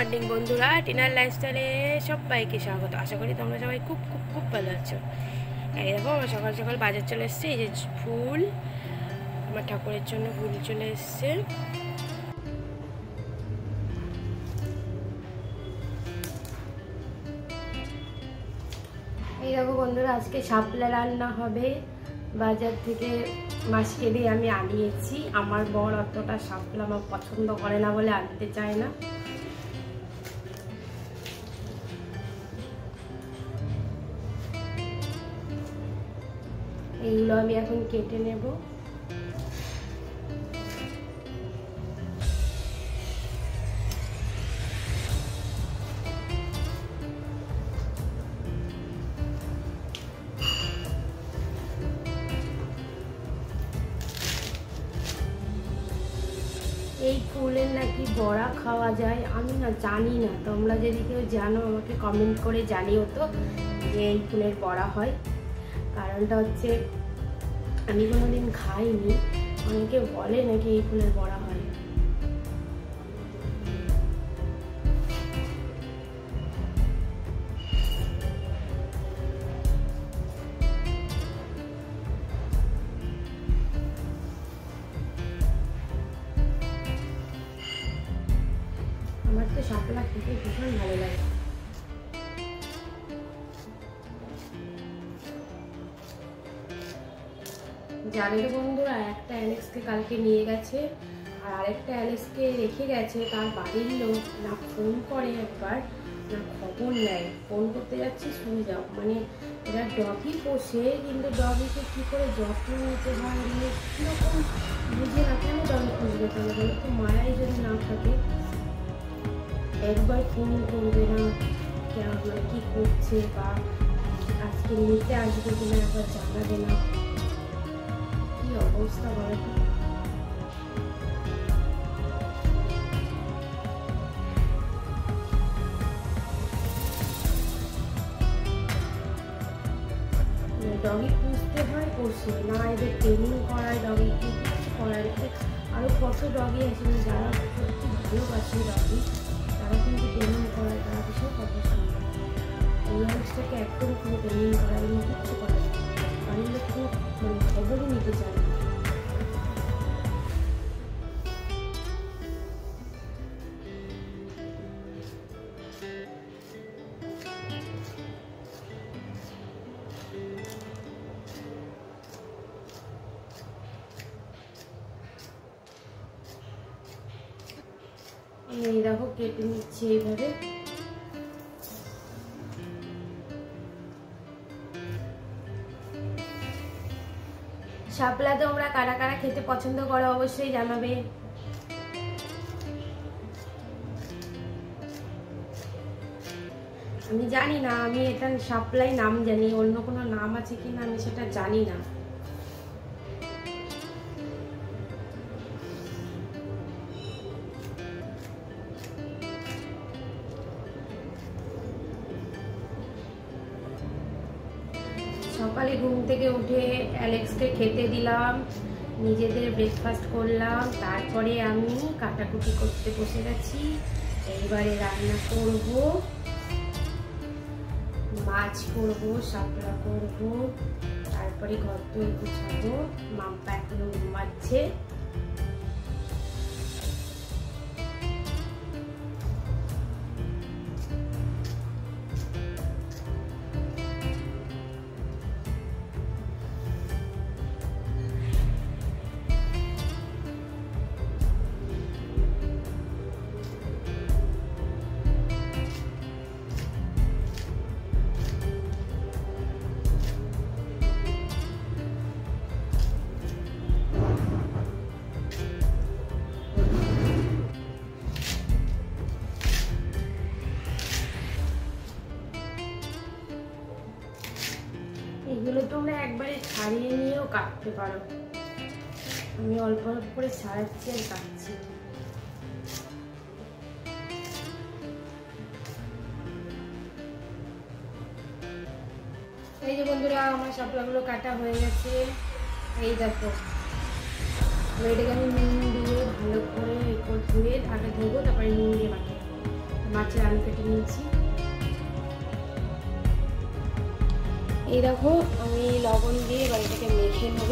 Morning বন্ধুরা, টিনার লাইফস্টাইলে সবাইকে স্বাগত। আশা করি তোমরা সবাই খুব খুব খুব ভালো আছো। এই দেখো আমার সকাল সকাল বাজার চলে এসছে। এই যে ফুল, আমার ঠাকুরের জন্য ফুল চলে এসছে। এই দেখো বন্ধুরা, আজকে শাপলা রান্না হবে। বাজার থেকে মাছকে দিয়ে আমি আনিয়েছি। আমার বর অতটা শাপলা আমার পছন্দ করে না বলে আনতে চায় না। এইগুলো আমি এখন কেটে নেব। এই ফুলের নাকি বড়া খাওয়া যায়, আমি না জানি না। তোমরা যদি কেউ জানো আমাকে কমেন্ট করে জানিও তো যে এই ফুলের বড়া হয়। কারণটা হচ্ছে আমি কোনোদিন খাইনি। অনেকে বলে নাকি এই ফুলের বড়া হয়। আমার তো শাপলা খেতে ভীষণ ভালো লাগে। জানেন বন্ধুরা, একটা অ্যালেক্সকে কালকে নিয়ে গেছে আর আরেকটা অ্যালেক্সকে রেখে গেছে। তার বাড়ির লোক না ফোন করে একবার, না খবর নেয়। ফোন করতে যাচ্ছি শুনে যাও। মানে এরা ডগি পোষে, কিন্তু ডগিকে কী করে যত্ন নিতে হয় মানে কীরকম বুঝে না। কেন ডগি পুষবে? তাহলে একটু মায়াই যদি না থাকে, একবার ফোন করবে না মানে কী করছে বা আজকে নিতে আসবে কিনা একবার জানাবে না। কি অবস্থা বলো তো। ডগি পুষতে হয়, পোষে না। এদের ট্রেনিং করায়, ডগিকে কিছু করায়। আরও কত ডগি আছে যারা সত্যি ভালোবাসে ডগি, তারা কিন্তু ট্রেনিং করায়। তারা ভীষণ কথা শোনে। এই মানুষটাকে একদম কোনো ট্রেনিং করায় এমনি কিচ্ছু করে না। বাড়ির লোক খুব মানে খবরই নিতে চায় না। এই দেখো কেটে নিচ্ছি এইভাবে। শাপলা তোমরা কারা কারা খেতে পছন্দ করো অবশ্যই জানাবে। আমি জানি না, আমি এটা শাপলাই নাম জানি, অন্য কোনো নাম আছে কিনা আমি সেটা জানি না। সকালে ঘুম থেকে উঠে অ্যালেক্সকে খেতে দিলাম, নিজেদের ব্রেকফাস্ট করলাম, তারপরে আমি কাটাকুটি করতে বসে গেছি। এইবারে রান্না করব, মাছ করব, শাপলা করব, তারপরে ঘর দই গুছাবো। মাম্পা এখনো ঘুমাচ্ছে। এগুলো তোমরা একবারে ছাড়িয়ে নিয়েও কাটতে পারো। আমি অল্প অল্প করে ছাড়াচ্ছি আর কাটছি। এই যে বন্ধুরা, আমার শাপলাগুলো কাটা হয়ে গেছে। এই দেখো, এটাকে আমি নুন দিয়ে ভালো করে ধুয়ে আগে ধোবো, তারপরে নুন দিয়ে মাখিয়ে মাছের আলু কেটে নিয়েছি। এই দেখো আমি লবণ দিয়ে এবার এটাকে মেখে নেব।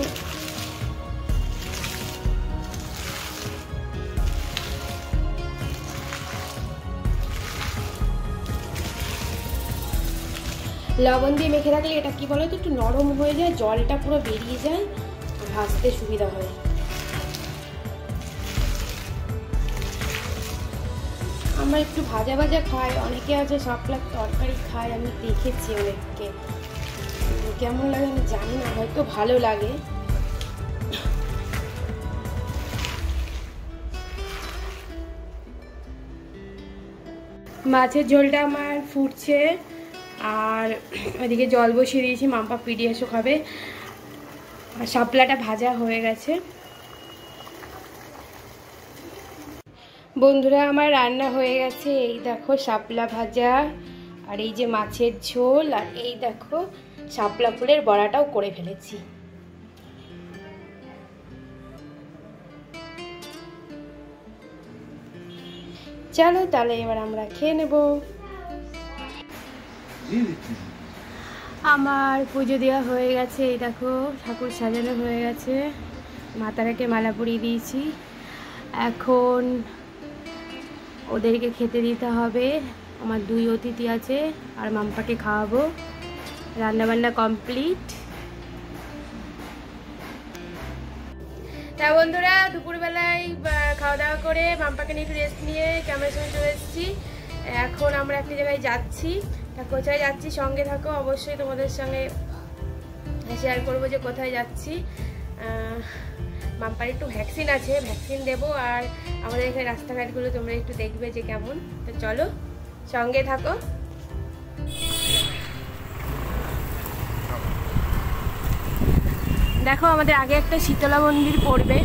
লবণ দিয়ে মেখে রাখলে এটা কি বলো তো একটু নরম হয়ে যায়, জলটা পুরো বেরিয়ে যায়, ভাজতে সুবিধা হয়। আমরা একটু ভাজা ভাজা খাই, অনেকে আছে শাপলার তরকারি খায়, আমি দেখেছি অনেককে। কেমন লাগে আমি জানি না, হয়তো ভালো লাগে। মাছের ঝোলটা আমার ফুটছে, আর এদিকে জল বসিয়ে দিয়েছি, মাম্পা পিডিএসও খাবে। আর শাপলাটা ভাজা হয়ে গেছে। বন্ধুরা আমার রান্না হয়ে গেছে। এই দেখো শাপলা ভাজা, আর এই যে মাছের ঝোল, আর এই দেখো শাপলা ফুলের বড়াটাও করে ফেলেছি। চলো তাহলে এবার আমরা খেয়ে নেব। আমার পুজো দেওয়া হয়ে গেছে। এই দেখো ঠাকুর সাজানো হয়ে গেছে, মাতারাকে মালা পরিয়ে দিয়েছি। এখন ওদেরকে খেতে দিতে হবে। আমার 2 অতিথি আছে আর মাম্পাকে খাওয়াবো। রান্নাবান্না কমপ্লিট। তা বন্ধুরা দুপুরবেলায় খাওয়া দাওয়া করে মাম্পাকে নিয়ে একটু রেস্ট নিয়ে ক্যামেরার সঙ্গে চলে এসেছি। এখন আমরা একটি জায়গায় যাচ্ছি। তা কোথায় যাচ্ছি সঙ্গে থাকো, অবশ্যই তোমাদের সঙ্গে শেয়ার করবো যে কোথায় যাচ্ছি। মাম্পার একটু ভ্যাকসিন আছে, ভ্যাকসিন দেবো। আর আমাদের এখানে রাস্তাঘাটগুলো তোমরা একটু দেখবে যে কেমন। তো চলো সঙ্গে থাকো। দেখো আমাদের আগে একটা শীতলা মন্দির পড়বে।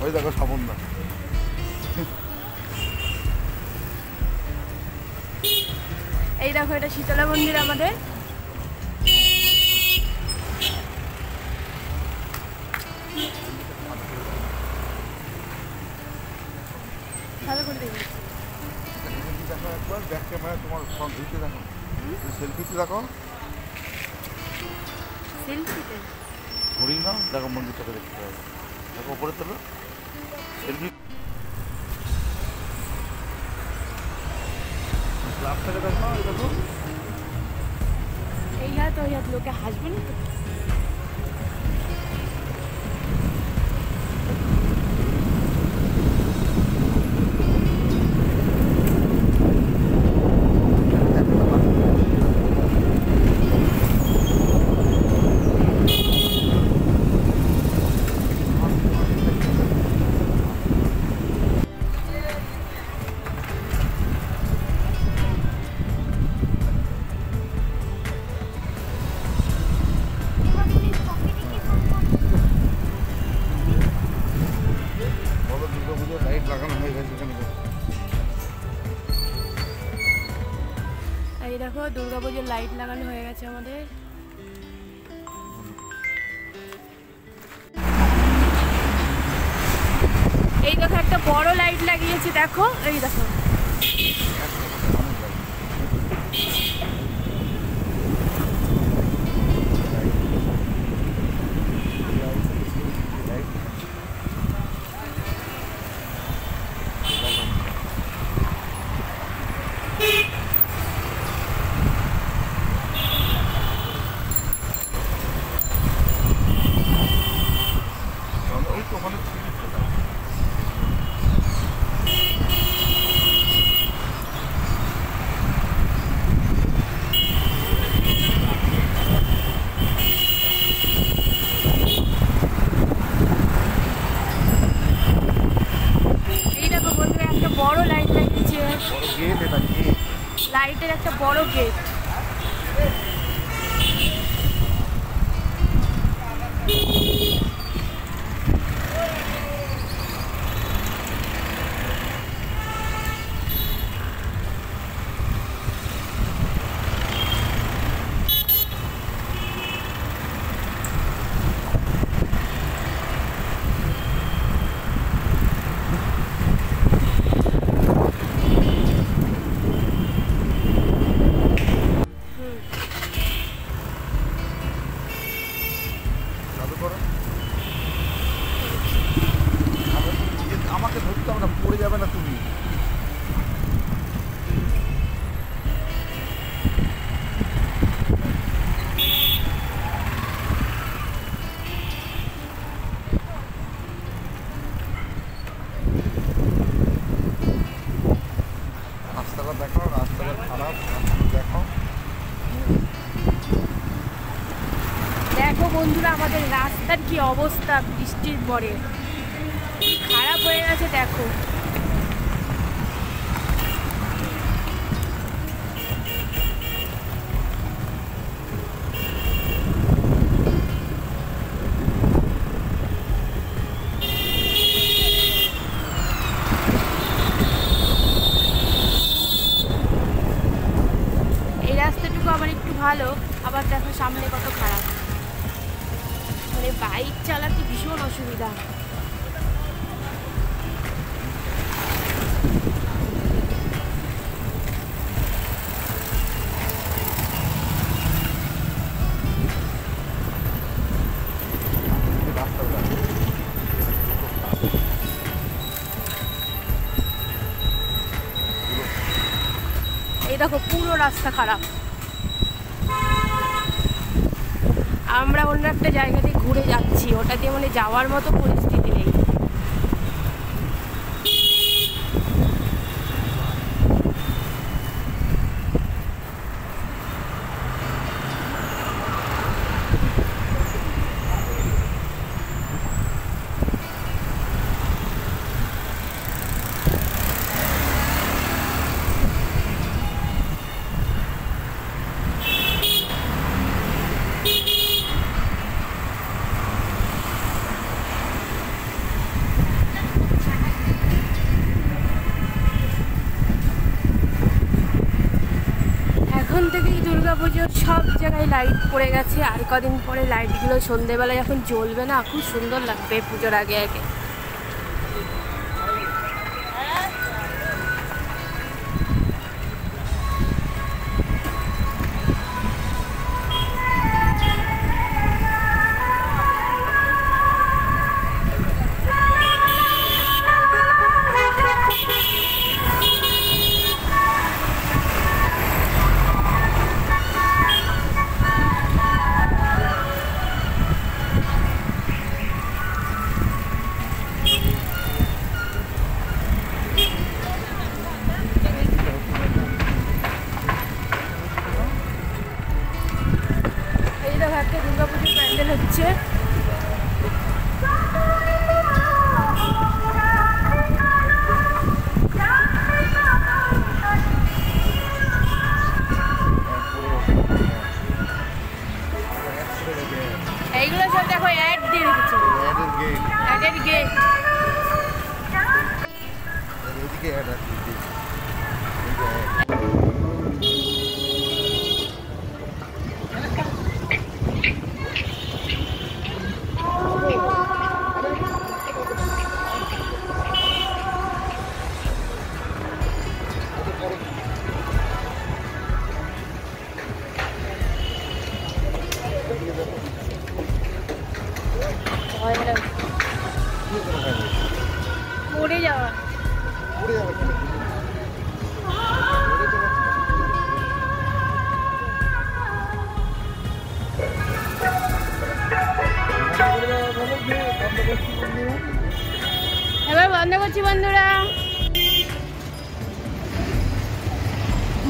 ওই দেখো সাবুনদা। এই দেখো এটা শীতলা মন্দির আমাদের। ভালো করে দেখি দেখো একবার ব্যাক ক্যামেরা তোমার ফ্রন্ট ভিউতে দেখো, সেলফিতে দেখো, সেলফিতে ঘুরিয়ে নাও, দেখো মন্দিরটাকে দেখতে পাবে। দেখো উপরে তোলো সেলফি। ক্লাবটাকে দেখো, দেখো এই হাত ওই হাত লোকে হাসবে না তো। এই দেখো দুর্গাপুজোর লাইট লাগানো হয়ে গেছে আমাদের। এই দেখো একটা বড় লাইট লাগিয়েছে, দেখো এই দেখো। লাইটের একটা বড় গেট। রাস্তাটা দেখো, রাস্তাটা খারাপ, রাস্তাটা দেখো। দেখো বন্ধুরা আমাদের রাস্তার কি অবস্থা, বৃষ্টির পরে খারাপ হয়ে গেছে দেখো। এই রাস্তাটুকু আমার একটু ভালো, আবার দেখো সামনে কত খারাপ, মানে বাইক চালাতে ভীষণ অসুবিধা। এই দেখো পুরো রাস্তা খারাপ। আমরা অন্য একটা জায়গাতে ঘুরে যাচ্ছি, ওটা দিয়ে মানে যাওয়ার মতো পরিস্থিতি নেই। এখন থেকেই দুর্গাপুজোর সব জায়গায় লাইট পড়ে গেছে, আর কদিন পরে লাইটগুলো সন্ধেবেলা যখন জ্বলবে না, খুব সুন্দর লাগবে পুজোর আগে আগে। একটা দুর্গাপুজোর প্যান্ডেল হচ্ছে। এইগুলো সব দেখো অ্যাড দিয়ে রেখেছে, অ্যাডের গেট। এদিকে অ্যাড আছে। পড়ে যাওয়া, এবার বন্ধ করছি বন্ধুরা।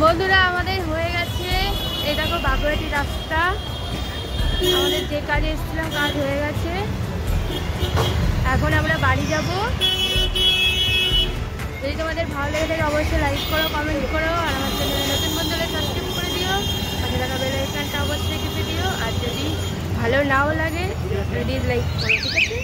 বন্ধুরা আমাদের হয়ে গেছে, এই দেখো বাগুড়াটি রাস্তা, আমাদের যে কাজে এসেছিলাম কাজ হয়ে গেছে। এখন আমরা বাড়ি যাব। যদি তোমাদের ভালো লেগে থাকে অবশ্যই লাইক করো, কমেন্ট করো, আর আমার চ্যানেলে নতুন বন্ধুরা সাবস্ক্রাইব করে দিও, পাশে থাকা বেল আইকনটা অবশ্যই টিপে দিও। আর যদি ভালো নাও লাগে ডিসলাইক করো, ঠিক আছে।